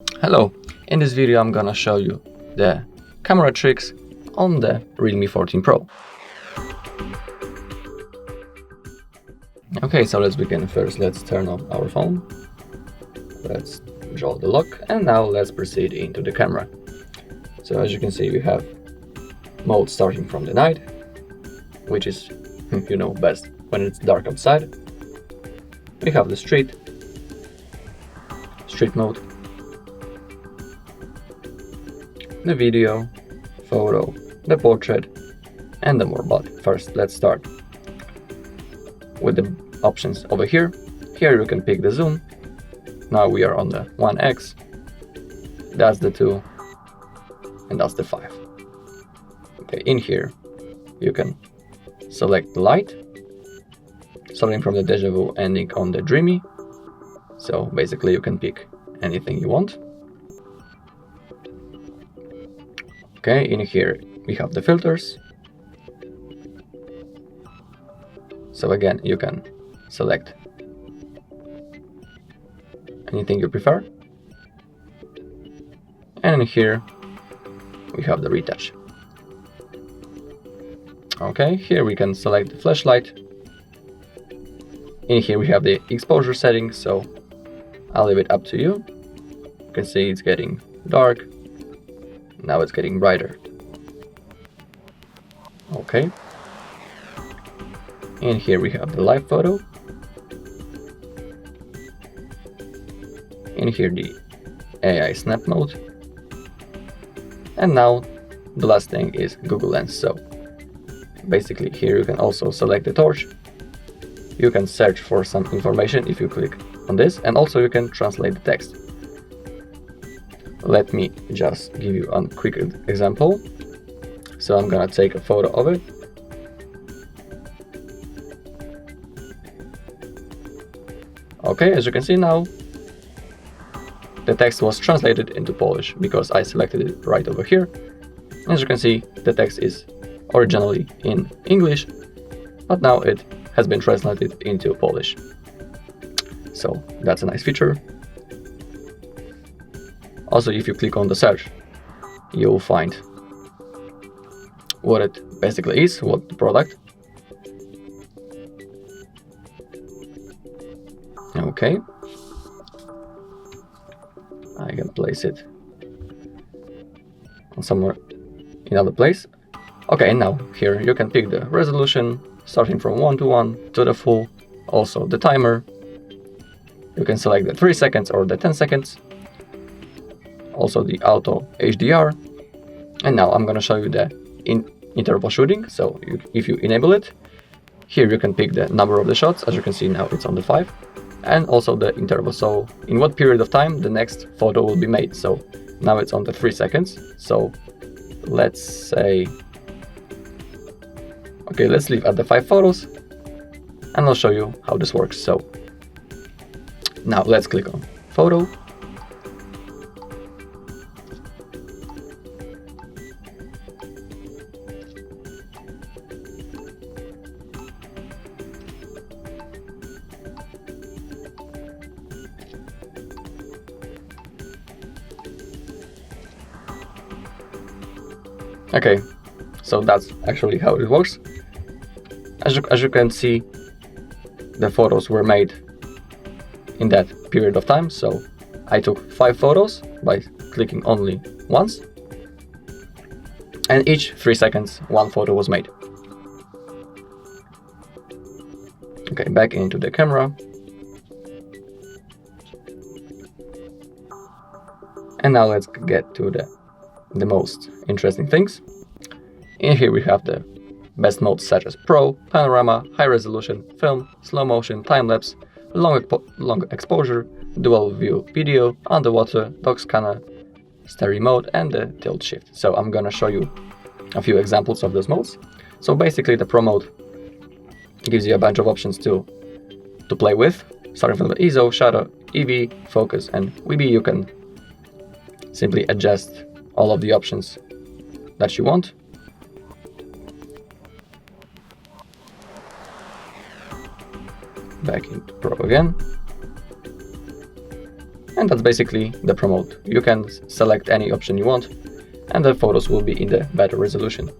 Hello, in this video I'm gonna show you the camera tricks on the Realme 14 Pro. Okay, so let's begin. First, let's turn on our phone. Let's draw the lock, and now let's proceed into the camera. So as you can see, we have mode starting from the night, which is, best when it's dark outside. We have the street mode, the video, photo, the portrait, and the more. But first, let's start with the options over here. Here you can pick the zoom. Now we are on the 1x, that's the 2, and that's the 5. Okay, in here you can select the light, starting from the deja vu, ending on the dreamy. So basically you can pick anything you want. Okay, in here we have the filters. So again, you can select anything you prefer. And in here we have the retouch. Okay, here we can select the flashlight. In here we have the exposure settings, so I'll leave it up to you. You can see it's getting dark. Now it's getting brighter. Okay. In here we have the live photo. In here the AI snap mode. And now the last thing is Google Lens. So basically here you can also select the torch. You can search for some information if you click on this, and also you can translate the text. Let me just give you a quick example. So I'm gonna take a photo of it. Okay, as you can see now, the text was translated into Polish because I selected it right over here. As you can see, the text is originally in English, but now it has been translated into Polish. So that's a nice feature. Also, if you click on the search, you'll find what it basically is, what the product. Okay. I can place it on somewhere in other place. Okay, now here you can pick the resolution, starting from 1:1 to the full, also the timer. You can select the 3 seconds or the 10 seconds. Also the auto HDR. And now I'm gonna show you the interval shooting. So if you enable it, here you can pick the number of the shots. As you can see now it's on the 5. And also the interval, so in what period of time the next photo will be made. So now it's on the 3 seconds. So let's say, okay, let's leave at the 5 photos, and I'll show you how this works. So now let's click on photo. Okay, so that's actually how it works. As you can see, the photos were made in that period of time. So I took 5 photos by clicking only once, and each 3 seconds 1 photo was made. Okay, back into the camera. And now let's get to the most interesting things. In here we have the best modes such as Pro, Panorama, High Resolution, Film, Slow Motion, Time-Lapse, long exposure, Dual View Video, Underwater, Dog Scanner, Stereo Mode, and the Tilt Shift. So I'm gonna show you a few examples of those modes. So basically the Pro mode gives you a bunch of options to play with, starting from the ISO, Shutter, EV, Focus, and WebB. You can simply adjust all of the options that you want. Back into Pro again. And that's basically the Pro mode. You can select any option you want, and the photos will be in the better resolution.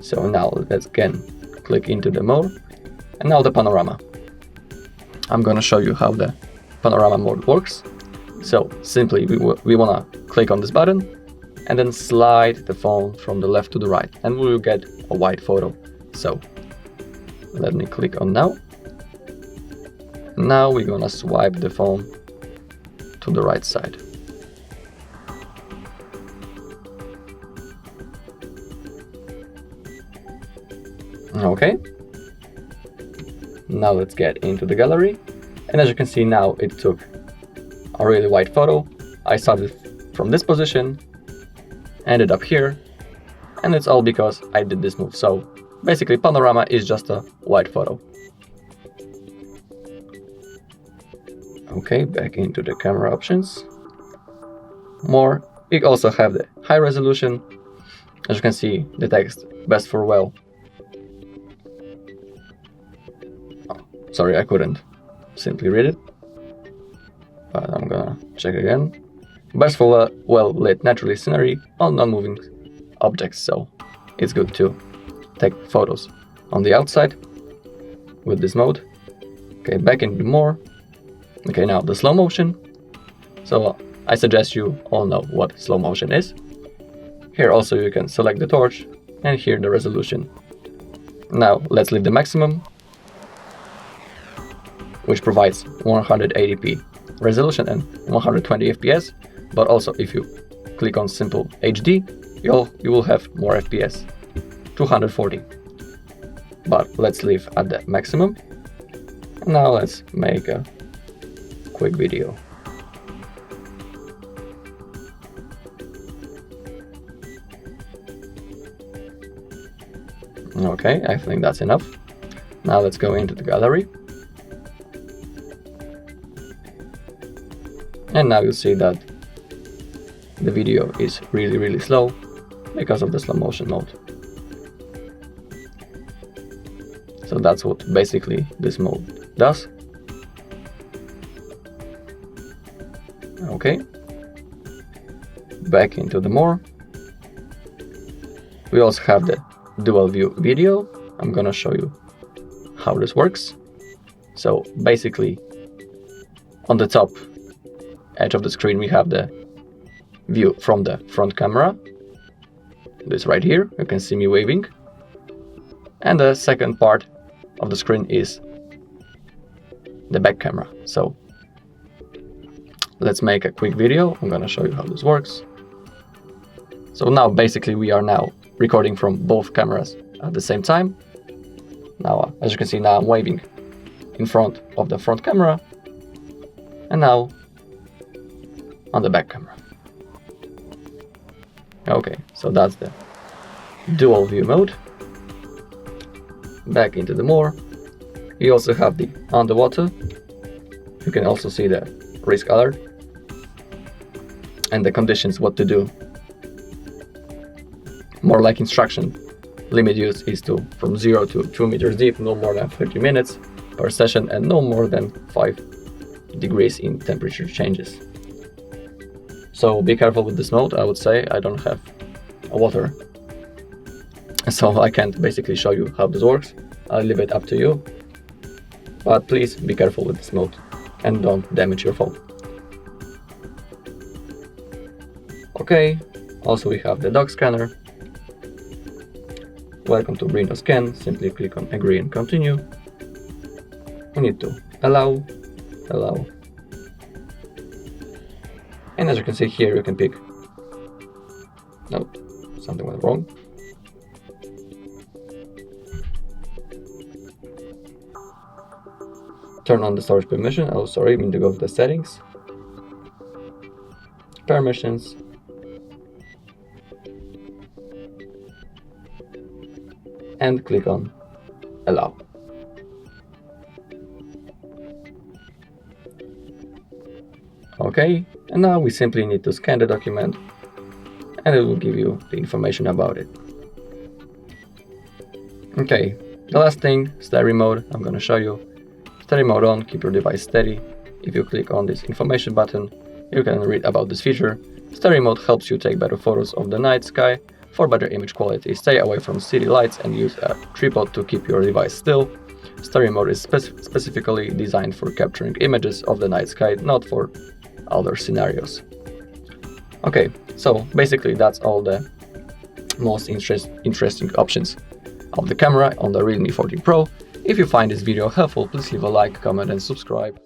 So now let's again click into the mode, and now the panorama. I'm gonna show you how the panorama mode works. So simply we wanna click on this button and then slide the phone from the left to the right, and we will get a wide photo. So let me click on now. Now we're gonna swipe the phone to the right side. Okay. Now let's get into the gallery. And as you can see now, it took a really wide photo. I started from this position, ended up here, and it's all because I did this move. So basically panorama is just a wide photo. Okay, back into the camera options. More, we also have the high resolution. As you can see, the text best for well. Oh, sorry, I couldn't simply read it, but I'm gonna check again. Best for well lit naturally scenery on non-moving objects, so it's good to take photos on the outside with this mode. Okay, back into more. Okay, now the slow motion. So I suggest you all know what slow motion is. Here also you can select the torch, and here the resolution. Now let's leave the maximum, which provides 180p resolution and 120 fps, but also if you click on simple HD, you will have more fps, 240. But let's leave at the maximum. Now let's make a quick video. Okay, I think that's enough. Now let's go into the gallery. And now you'll see that the video is really slow because of the slow motion mode. So that's what basically this mode does. Okay, back into the more. We also have the dual view video. I'm gonna show you how this works. So basically on the top edge of the screen we have the view from the front camera. This right here, you can see me waving. And the second part of the screen is the back camera. So let's make a quick video. I'm gonna show you how this works. So now basically we are now recording from both cameras at the same time. Now, as you can see, now I'm waving in front of the front camera, and now on the back camera. Okay, so that's the dual view mode. Back into the more. You also have the underwater. You can also see the risk alert and the conditions what to do. More like instruction. Limit use is from 0 to 2 meters deep, no more than 30 minutes per session, and no more than 5 degrees in temperature changes. So be careful with this mode. I would say I don't have a water, so I can't basically show you how this works. I'll leave it up to you, but please be careful with this mode and don't damage your phone. Okay, also we have the dog scanner. Welcome to Reno Scan. Simply click on agree and continue. We need to allow. And as you can see here, you can pick. No, something went wrong. Turn on the storage permission. Oh, sorry, I mean to go to the settings. Permissions. And click on allow. Okay, and now we simply need to scan the document and it will give you the information about it. Okay, the last thing, steady mode, I'm gonna show you. Steady mode on, keep your device steady. If you click on this information button, you can read about this feature. Story mode helps you take better photos of the night sky. For better image quality, stay away from city lights and use a tripod to keep your device still. Story mode is specifically designed for capturing images of the night sky, not for other scenarios. Okay, so basically that's all the most interesting options of the camera on the Realme 14 Pro. If you find this video helpful, please leave a like, comment and subscribe.